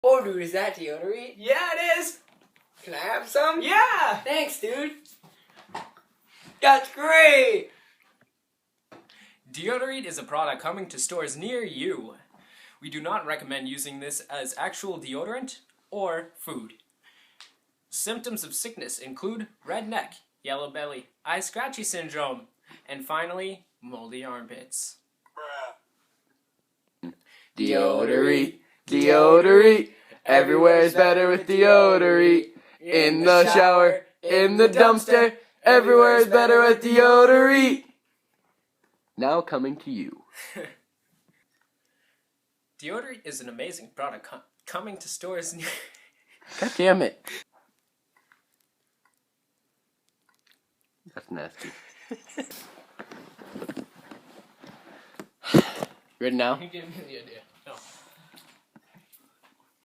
Oh, dude, is that deodorant? Yeah, it is. Can I have some? Yeah. Thanks, dude. That's great. Deodorant is a product coming to stores near you. We do not recommend using this as actual deodorant or food. Symptoms of sickness include red neck, yellow belly, eye scratchy syndrome, and finally, moldy armpits. Deodorant, deodorant, everywhere is better with deodorant. In the shower, in the dumpster, everywhere is better with deodorant. Now coming to you. Deodorant is an amazing product coming to stores near... God damn it. That's nasty. Ready now? You give me the idea.